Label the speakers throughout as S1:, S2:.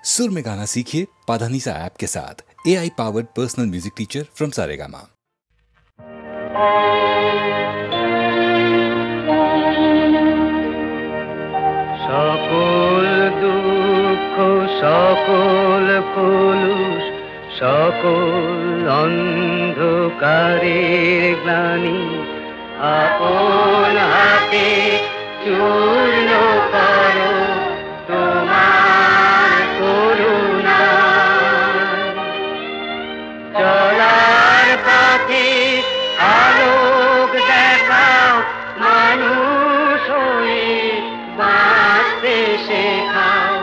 S1: सुर में गाना सीखिए पाधानीसा ऐप के साथ। AI powered personal music teacher from Saregama.
S2: সকল দুঃখ সকল কলুষ সকল অন্ধকারের গ্লানি আপন হাতে চূর্ণ করো তোমার করুণা। চলার পথে আলোক দেখাও, মানুষ হয়ে বাঁচতে শেখাও,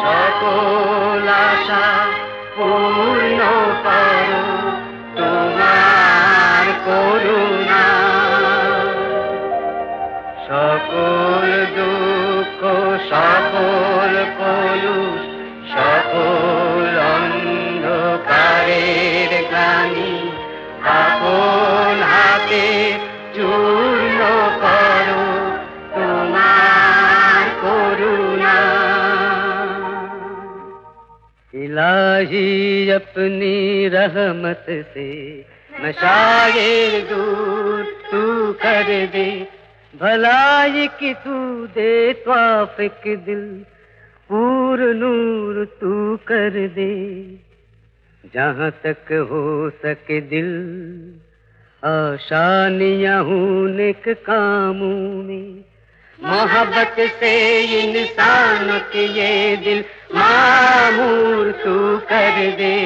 S2: সকল আশা পূর্ণ করো তোমার করুণা। সকল দুঃখ সকল কলুষ সকল অন্ধকারের গ্লানি আপন হাতে চূর্ণ করো তোমার করুণা। इलाही अपनी रहमत से मशाइर दूर तू कर दे, भलाई की तू दे त्वाफिक दिल पूर नूर तू कर दे। जहाँ तक हो सके दिल आशानियाँ हूँ नेक कामों में, मोहब्बत से इंसानों के ये दिल मामूर तू कर दे,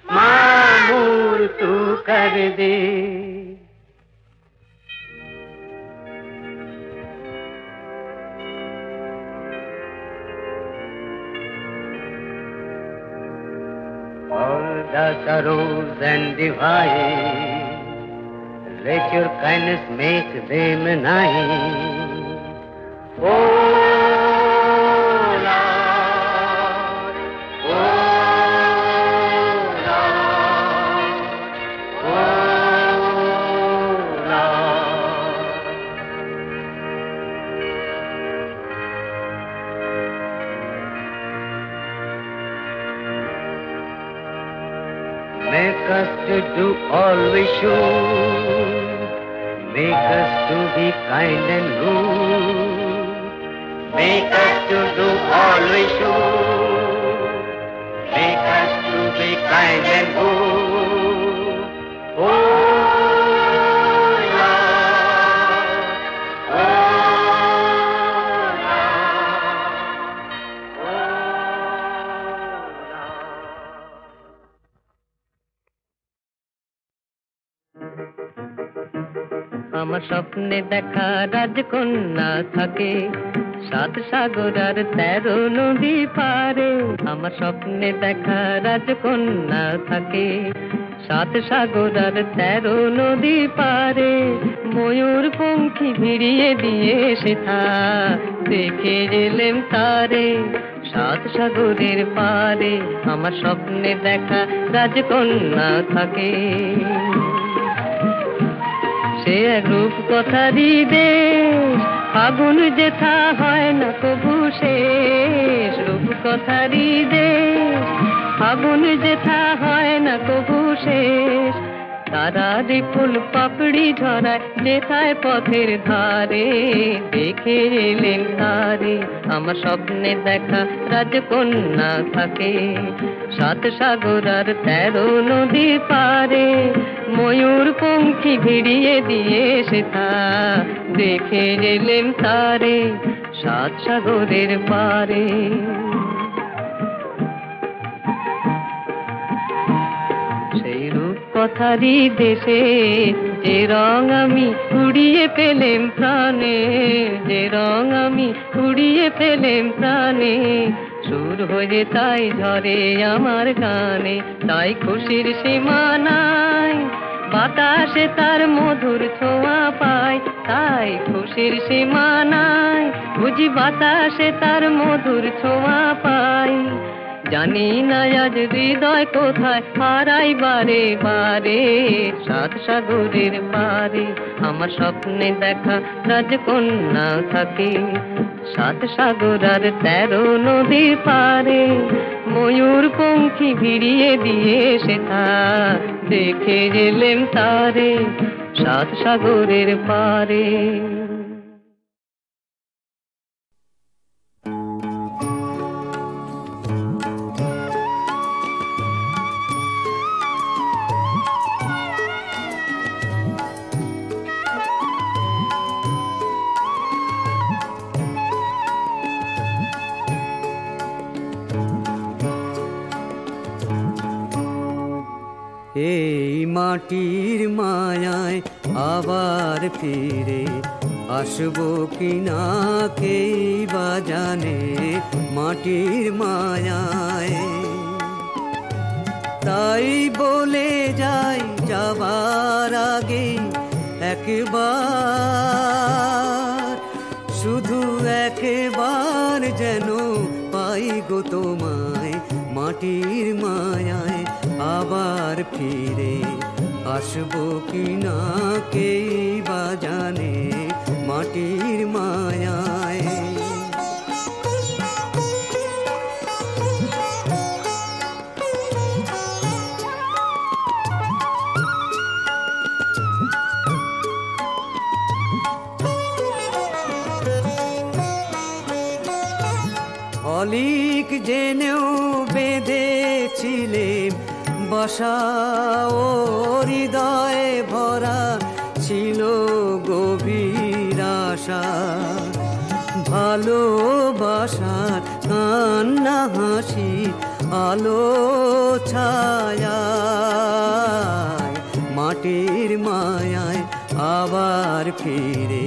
S2: मामूर तू कर दे। All the sorrows and divide, let your kindness make them nigh. Oh Lord, oh Lord, oh Lord. Make us to do all we should, make us to be kind and good. Make us to do all we should, make us to be kind and good. Oh Lord, oh Lord, oh Lord. আমার স্বপ্নে দেখা রাজকন্যা থাকে সাত সাগর আর 13 নদী পারে। আমার স্বপ্নে দেখা রাজকন্যা থাকে সাত সাগর আর 13 নদী পারে। ময়ূর পঙ্খী ভিড়িয়ে দিয়ে সেথা দেখে এলেম তারে সাত সাগরের পারে। আমার স্বপ্নে দেখা রাজকন্যা থাকে, সে এক রূপ কথারই দেশ, ফাগুন যেথা হয় না কবু শেষ। রূপ কথারই দেশ, ফাগুন যেথা হয় না কবু শেষ। তারারি ফুল পাপড়ি ঝরায় যেথায় পথের ধারে, দেখে এলেন তারে। আমার স্বপ্নে দেখা রাজকন্যা থাকে সাত সাগর আর 13 নদী পারে। ময়ূর পঙ্খী ভিড়িয়ে দিয়ে সেথা দেখে এলেন তারে সাত সাগরের পারে। সেই রূপ কথারই দেশে যে রং আমি উড়িয়ে পেলেম প্রাণে, যে রং আমি উড়িয়ে পেলেম প্রাণে। সুর হয়ে তাই ঝরে আমার গানে, তাই খুশির সীমা নাই। বাতাসে তার মধুর ছোঁয়া পায়, তাই খুশির সীমা নাই। বুঝি বাতাসে তার মধুর ছোঁয়া পাই। জানি না আজ হৃদয় কোথায় হারাই বারে বারে সাত সাগরের পারে। আমার স্বপ্নে দেখা রাজকন্যা থাকে সাত সাগর আর 13 নদীর পারে ময়ূর পঙ্খী ভিড়িয়ে দিয়ে সেথা দেখে গেলেন তারে সাত সাগরের পারে।
S3: এই মাটির মায়ায় আবার ফিরে আসবো কিনা কেই বা জানে, মাটির মায়ায়। তাই বলে যাই যাবার আগে একবার, শুধু একবার যেন পাই গো তোমায়, মাটির মায়ায় আবার ফিরে আসবো কিনা কেই বা জানে, মাটির মায়ায়। অলিক জেনেও বেঁধেছিলে বাসা, ও হৃদয়ে ভরা ছিল গভীর আশা। ভালোবাসার কান্না হাসি আলো ছায়ায়, মাটির মায়ায় আবার ফিরে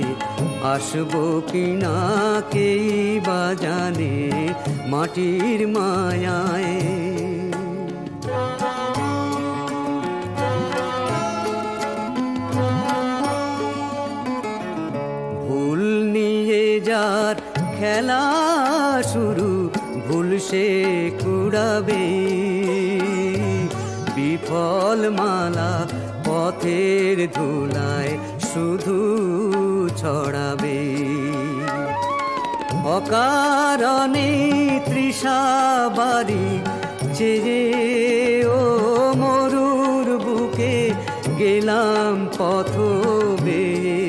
S3: আসবো কিনা কেই বা জানে, মাটির মায়ায়। ভুল নিয়ে যার খেলা শুরু, ভুল সে কুড়াবে, বিফল মালা পথের ধুলায় শুধু ছড়াবে। অকারণে তৃষা বাড়ি চেয়ে ও মরুর বুকে গেলাম পথ বেয়ে,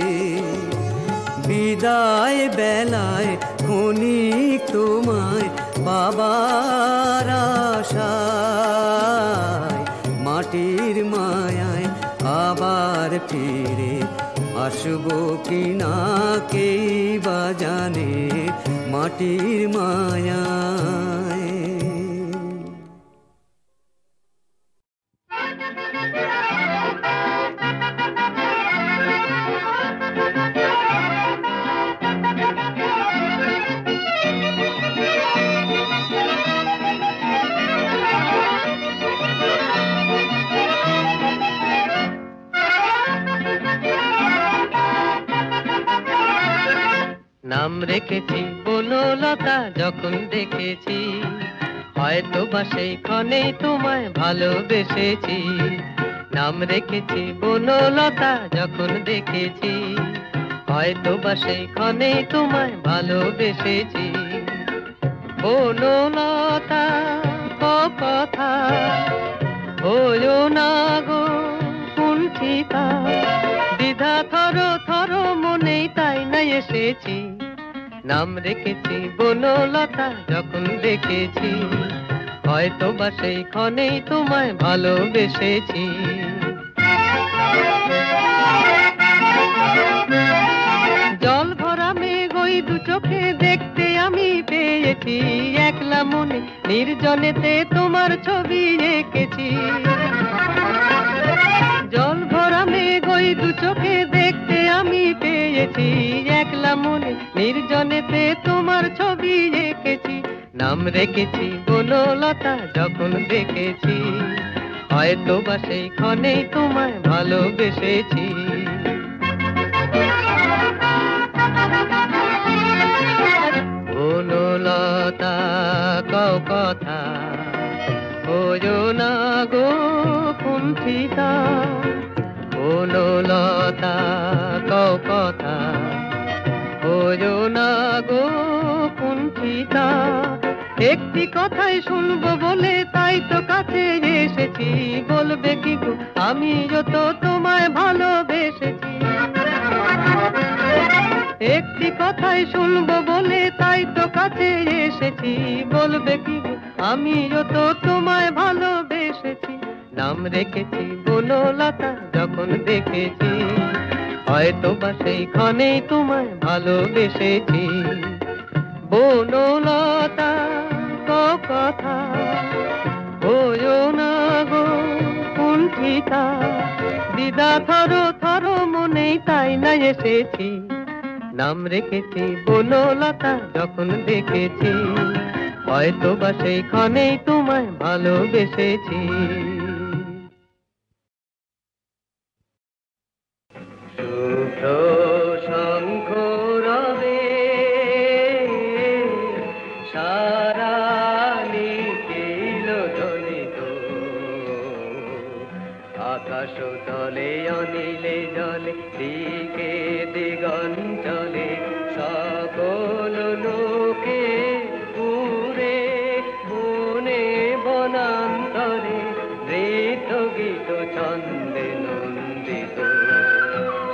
S3: বিদায় বেলায় ক্ষণিক তোমায় পাবার আশায়, মাটির মায়ায় আবার ফিরে আসবো কিনা কেই বা জানে, মাটির মায়ায়।
S2: নাম রেখেছি বনলতা যখন দেখেছি, হয়তো বা সেই ক্ষণেই তোমায় ভালোবেসেছি। নাম রেখেছি বনলতা যখন দেখেছি, হয়তো বা সেই ক্ষণেই তোমায় ভালোবেসেছি। বনলতা কথা হইও না গো কুণ্ঠিতা, দ্বিধা থর থর মনেই তাই না এসেছি। নাম রেখেছি বনলতা যখন দেখেছি, হয়তো বা সেই ক্ষণেই তোমায় ভালোবেসেছি। জল ভরা মেঘ ওই দু চোখে দেখতে আমি পেয়েছি, একলা মনে নির্জনেতে তোমার ছবি এঁকেছি। জল ভরা মেঘ ওই দু চোখে দেখতে আমি পেয়েছি, একলা মনে নির্জনেতে তোমার ছবি এঁকেছি। নাম রেখেছি বনলতা যখন দেখেছি, হয়তো বা সেই ক্ষণেই তোমায় ভালোবেসেছি। বনলতা কও কথা হইও না গো কুণ্ঠিতা, বনলতা কও কথা হইও না গো বুঝি তা, একটি কথাই শুনবো বলে তাই তো কাছে এসেছি। বলবে কি গো আমি যত তোমায় ভালোবেসেছি। একটি কথাই শুনবো বলে তাই তো কাছে এসেছি। বলবে কি গো আমি যত তোমায় ভালোবেসেছি। নাম রেখেছি বনলতা যখন দেখেছি, হয়তো বা সেইখানেই তোমায় ভালোবেসেছি। বনলতা কথা হয়ো না গো কুণ্ঠিতা, দিদা থর থর মনেই তাই না এসেছি। নাম রেখেছি বনলতা যখন দেখেছি, হয়তো বা সেইখানেই তোমায় ভালোবেসেছি। শুভ্র শঙ্খ রবে সারা নিখিল ধ্বনিত, আকাশ তলে অনিলে জলে দিকে দিগঞ্চলে সকল লোকে পুরে বনে বনান্তরে নৃত্য গীত ছন্দে নন্দিত।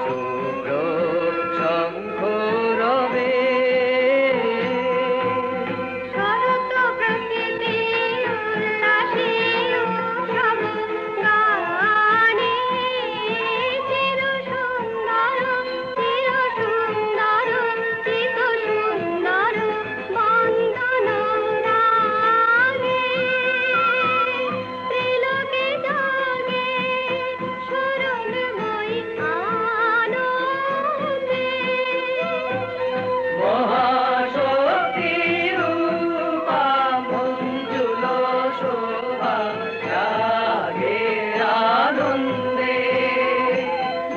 S2: শুভ্র শঙ্খ রবে
S4: শরৎ প্রকৃতি উল্লাসে উৎসব গানে, চির সুন্দর চির সুন্দর চিত সুন্দর বন্দন রাগে, ত্রিলোকে জাগে স্মরণময়ী আনন্দে।
S2: মহাশক্তি রূপা মঞ্জুল শোভা জাগে আনন্দে।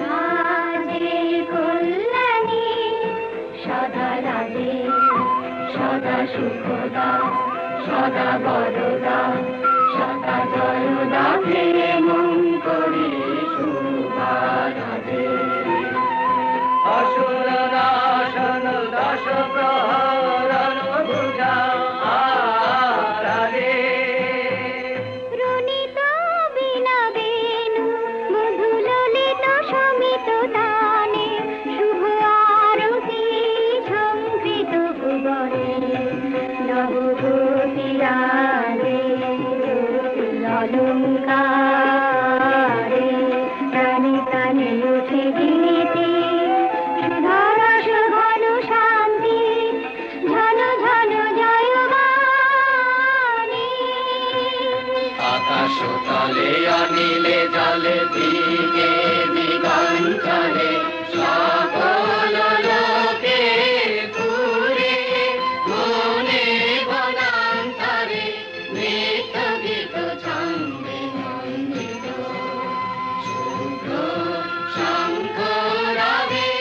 S4: রাজে কল্যাণী সদা রাজে সদা সুখদা সদা বরদা সদা জয়দা মঙ্করী শুভা রাজে।
S2: অসুর নাশন দশ প্রহরণ ভুজা আরাধে।
S4: রুনিত বীণা বেণু মধুললিত শমিত তানে, শুভ আরতি ঝঙ্কৃত ভুবনে নবভূতি রাগে অলঙ্কারে। প্রাণে প্রাণে উঠে গীতি সুধারস ঘন শান্তি, ঝন ঝন জয়বাণী।
S2: আকাশ তলে অনিলে জলে দিকে দিগঞ্চলে সকল লোকে পুরে বনে বনান্তরে নৃত্য গীত ছন্দে নন্দিত। শুভ্র শঙ্খ রবে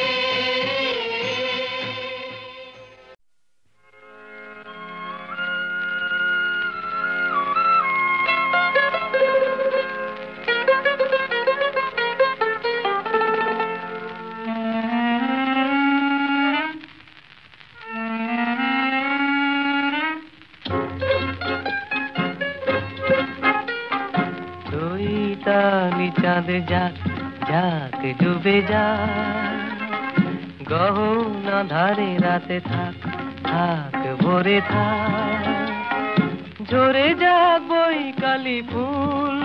S2: চৈতালি চাঁদ যাক যাক ডুবে যা, গহনা ধারে রাতে থাক থাক ভরে থাক। ঝরে যাক বৈকালি ফুল,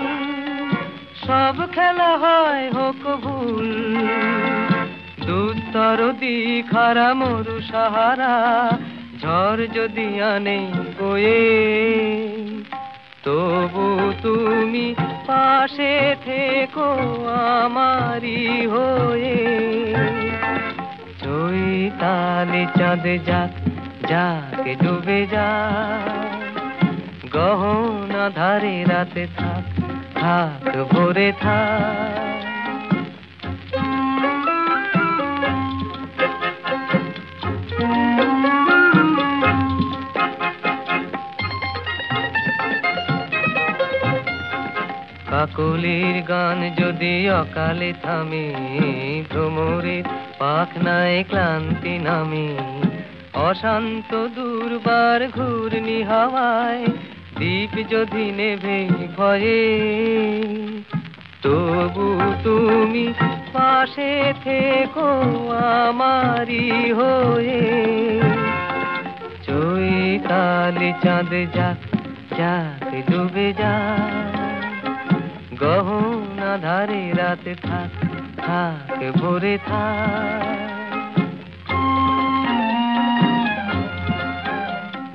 S2: সব খেলা হয় হোক ভুল। দুস্তর দিখারা মরু সাহারা, ঝড় যদি আনে বয়ে, তবু তুমি পাশে থেকো আমারি হয়ে। চৈতালি চাঁদ যাক যাক ডুবে যা, গহনা ধারে রাতে থাক থাক ভরে থাক। কাকলির গান যদি অকালে থামে, ভ্রমরের পাখনায় ক্লান্তি নামে, অশান্ত দুর্বার ঘূর্ণি হাওয়ায় দীপ যদি নেভে ভয়ে, তবু তুমি পাশে থেকো আমারি হয়ে। চৈতালি চাঁদ যাক যাক ডুবে যাক, গহনা ধারে রাত থাক থাক ভোরে থাক।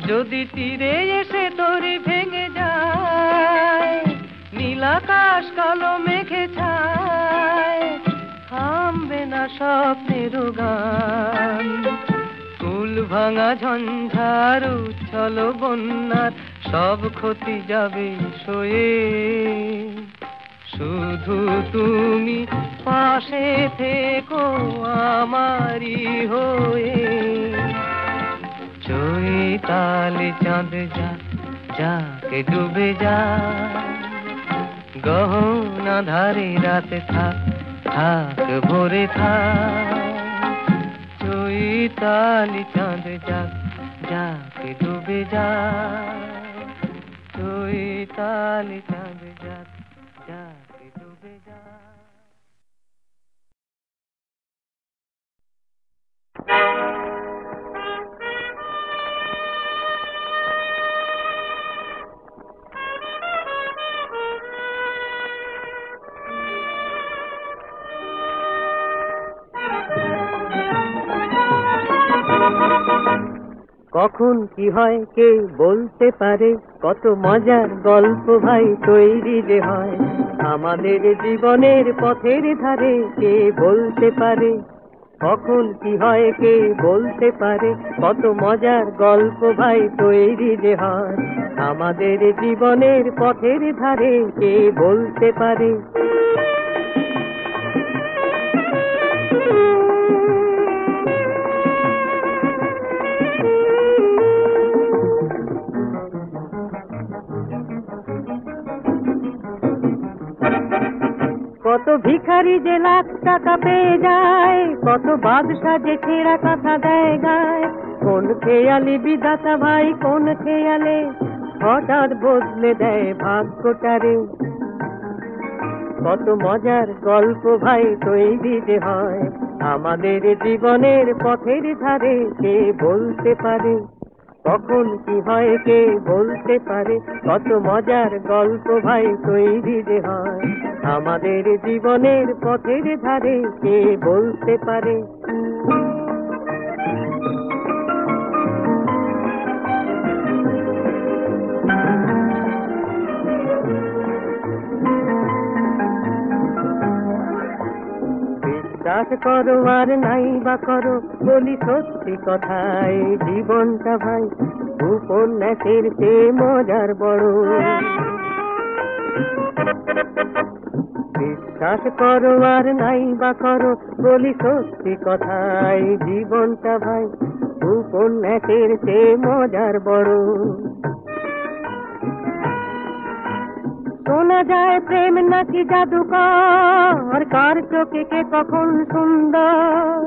S2: যদি তীরে এসে তরি ভেঙে যায়, নীলাকাশ কালো মেঘে ছায়, থামবে না স্বপ্নের গান। কুল ভাঙা ঝঞ্ঝার উচ্ছল বন্যার সব ক্ষতি যাবে সয়ে, শুধু তুমি পাশে থেকো আমারি হয়ে। চৈতালি চাঁদ যাক যাক ডুবে যাক, গহনা ধারে রাত থাক থাক ভোরে থাক। চৈতালি চাঁদ যাক যাক ডুবে যাক, চৈতালি চাঁদ যাক যাক ডুবে যাক। কখন কি হয় কে বলতে পারে, কত মজার গল্প ভাই তৈরি যে হয় আমাদের জীবনের পথের ধারে, কে বলতে পারে। কখন কি হয় কে বলতে পারে, কত মজার গল্প ভাই তৈরি যে হয় আমাদের জীবনের পথের ধারে, কে বলতে পারে। কত ভিখারি যে লাখ টাকা পেয়ে যায়, কত বাদশা যে ছেঁড়া কথা দেয় গায়। কোন খেয়ালি বিধাতা ভাই কোন খেয়ালে হঠাৎ বদলে দেয় ভাগ্যটারে। কত মজার গল্প ভাই তৈরি যে হয় আমাদের জীবনের পথের ধারে, কে বলতে পারে। কখন কি হয় কে বলতে পারে, কত মজার গল্প ভাই তৈরি যে হয় আমাদের জীবনের পথের ধারে, কে বলতে পারে। বিশ্বাস করো আর নাই বা করো, বলি সত্যি কথাই জীবনটা ভাই উপন্যাসের চেয়ে মজার বড়। বিশ্বাস করো আর নাই বা করো, বলি সত্যি কথাই জীবনটা ভাই উপন্যাসের চেয়ে মজার বড়। শোনা যায় প্রেম নাকি জাদুকর, কার চোখে কে কখন সুন্দর।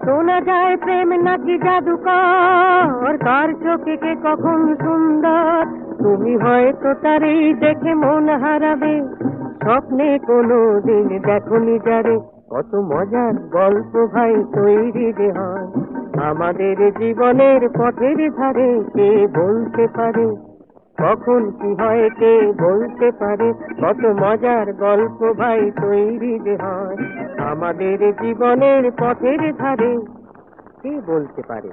S2: শোনা যায় প্রেম নাকি জাদুকর, কার চোখে কে কখন সুন্দর। তুমি হয়তো তারই দেখে মন হারাবে, স্বপ্নে কোনো দিন দেখোনি যারে। কত মজার গল্প ভাই তৈরি যে হয় আমাদের জীবনের পথের ধারে, কে বলতে পারে। কখন কি হয় কে বলতে পারে, কত মজার গল্প ভাই তৈরি যে হয় আমাদের জীবনের পথের ধারে, কে বলতে পারে।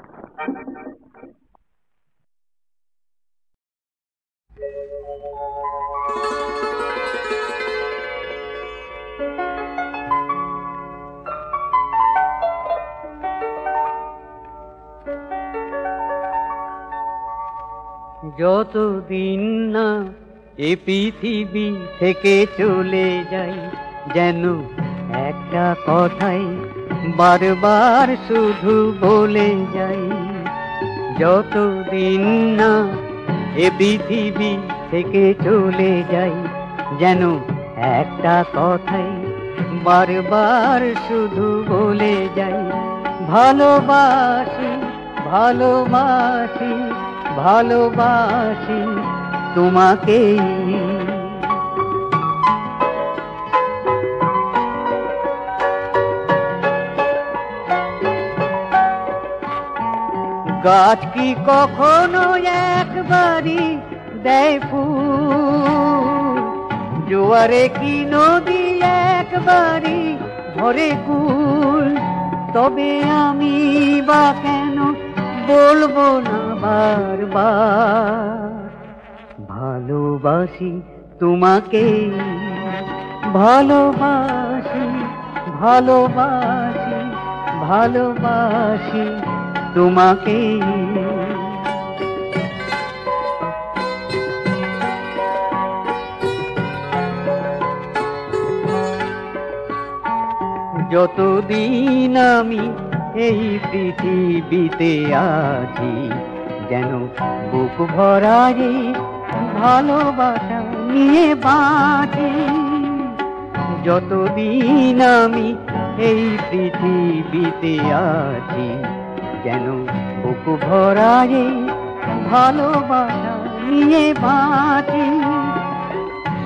S3: যতদিন না এ পৃথিবী থেকে চলে যাই, যেন একটা কথাই বারবার শুধু বলে যাই। যতদিন না এ পৃথিবী থেকে চলে যাই, যেন একটা কথাই বারবার শুধু বলে যাই ভালোবাসি ভালোবাসি ভালোবাসি তোমাকেই। গাছ কি কখনো একবারই দেয় ফুল, জোয়ারে কি নদী একবারই ভরে কুল, তবে আমি বা কেন বলবো না বারবার ভালোবাসি তোমাকে, ভালোবাসি ভালোবাসি ভালোবাসি তোমাকে। যতদিন আমি এই পৃথিবীতে আছি, যেন বুক ভরারে ভালোবাসা নিয়ে বাঁচি। যতদিন আমি এই পৃথিবীতে আছি, যেন বুক ভরারে ভালোবাসা নিয়ে বাঁচি।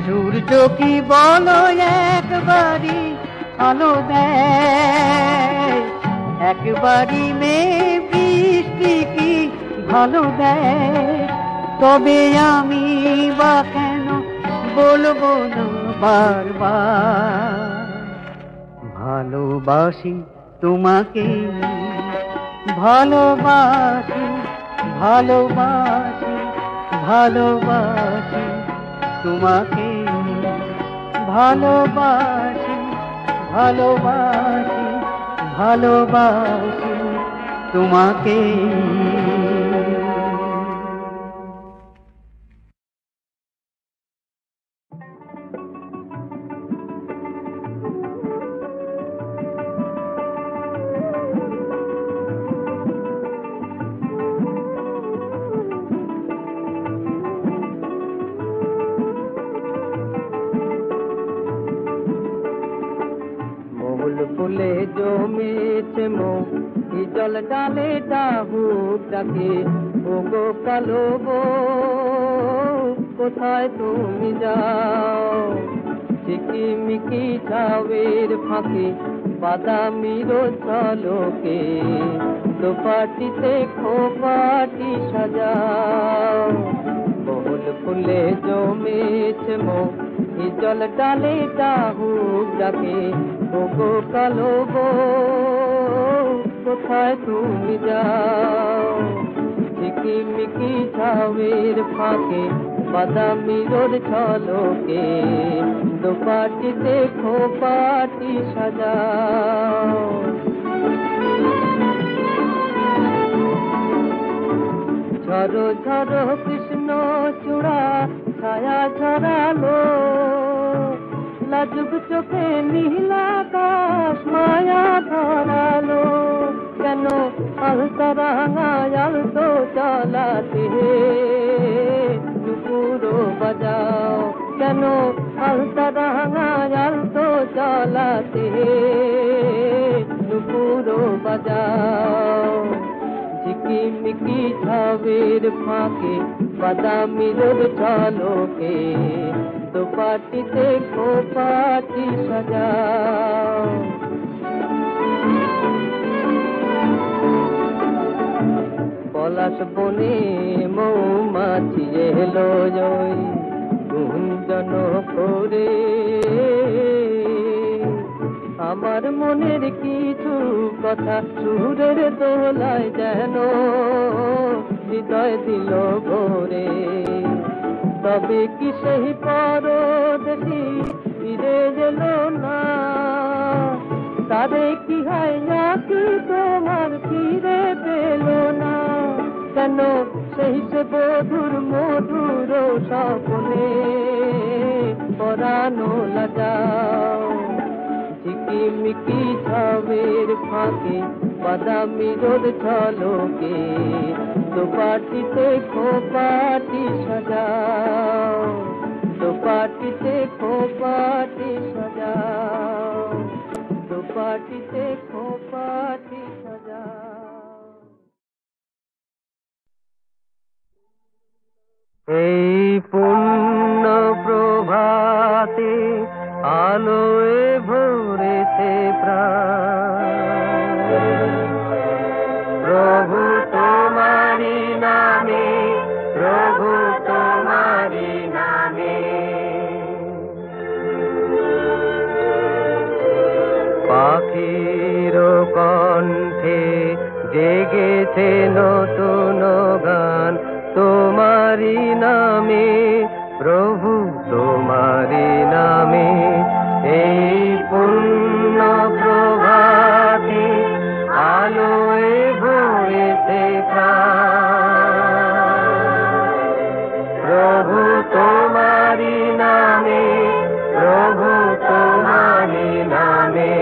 S3: সূর্য কি বলো একবারই আলো দেয়, একবারই মেঘ বৃষ্টি কি ভালো দেয়, তবে আমি বা কেন বলবো না বারবার ভালোবাসি তোমাকে, ভালোবাসি ভালোবাসি ভালোবাসি তোমাকে, ভালোবাসি ভালোবাসি ভালোবাসি তোমাকে।
S2: ফুলে জমেছে মৌ, জল ডালে ডাহুক ডাকে, ও গো কালো বউ কোথায় তুমি যাও? ঝিকিমিকি ছাওয়ের ফাঁকে বাদামির ঝলকে, দোপাটিতে খোপাটি সাজাও। বহুল ফুলে জমেছে মৌ, জল ডালে ডাহুক ডাকে, ও গো কালো বউ কোথায় তুমি যাও? ঝিকিমিকি ছাওয়ের ফাঁকে বাদামির ঝলকে, দোপাটিতে খোপাটি সাজাও। ঝরো ঝরো কৃষ্ণ চূড়া ছায়া ঝরালো, লাজুক চোখে নীলাকাশ মায়া ধরালো, কেন আলতা রাঙায় আলতো চালাতে নুপুরো বাজাও? কেন আলতা রাঙায় আলতো চালাতে নুপুরো বাজাও? ঝিকিমিকি ছাওয়ের ফাঁকে বাদামির ঝলকে, দোপাটিতে খোপাটি সাজাও। পলাশ বনে মৌমাছি এলো গুঞ্জন করে, আমার মনের কিছু কথা সুরের দোলায় যেন হৃদয় দিল ভরে। তবে কি সেই পরদেশি ফিরে এলো না? তারে কি হয় নাকি তোমার ফিরে পেল না? কেন সেই সে বধুর মধুর স্বপ্নে পরানো লাগাও? ঝিকিমিকি ছাওয়ের ফাঁকে বাদামির ঝলকে, দোপাটিতে খোপাটি সাজাও, দোপাটিতে খোপাটি সাজাও।
S3: বাটিতে খোপাটি সাজাও। এই পূর্ণ প্রভাতে আলোয় ভরেছে প্রাণ, প্রভু তোমারি নামে, প্রভু তোমারি নামে। পাখির কণ্ঠে জেগেছে নতুন গান তোমারি নামে, প্রভু তোমারি নামে। এই পূর্ণ প্রভাতে আলোয় ভরেছে প্রাণ, প্রভু তোমারি নামে, প্রভু তোমারি নামে।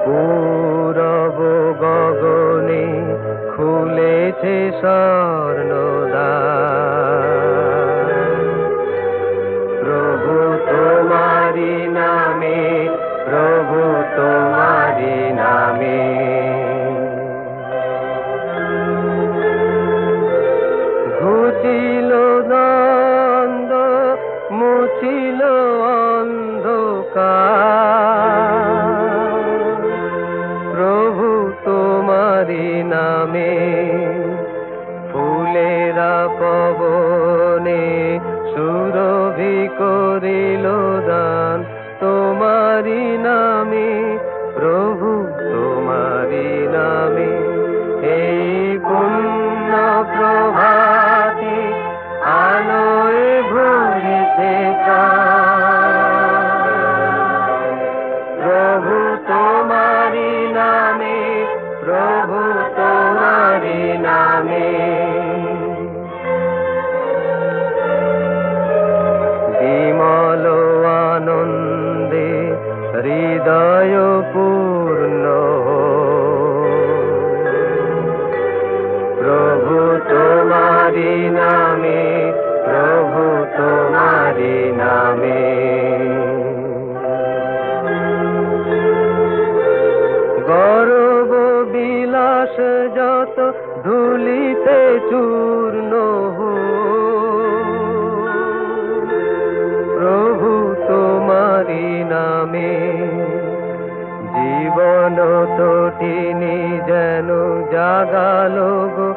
S3: পূরব গগনে খুলেছে স্বর্ণদ্বার, প্রভু তোমারি নামে, প্রভু তোমারি নামে। ঘুচিল দ্বন্দ্ব, মুছিল অন্ধকার, প্রভু তোমারি নামে। ফুলেরা পবনে সুরভি করিল দান তোমারি নামে, প্রভু তোমারি নামে। এই পূর্ণ প্রভাতে আলোয় ভরেছে প্রাণ, প্রভু তোমারি নামে, প্রভু তোমারি নামে। বিমল আনন্দে হৃদয় পূর্ণ, প্রভু তোমারি নামে, প্রভু তোমারি নামে। গর্ব বিলাস যত ধুলিতে চূর্ণ হোক, প্রভু তোমারি নামে। জীবন তটিনী যেন জাগালো গো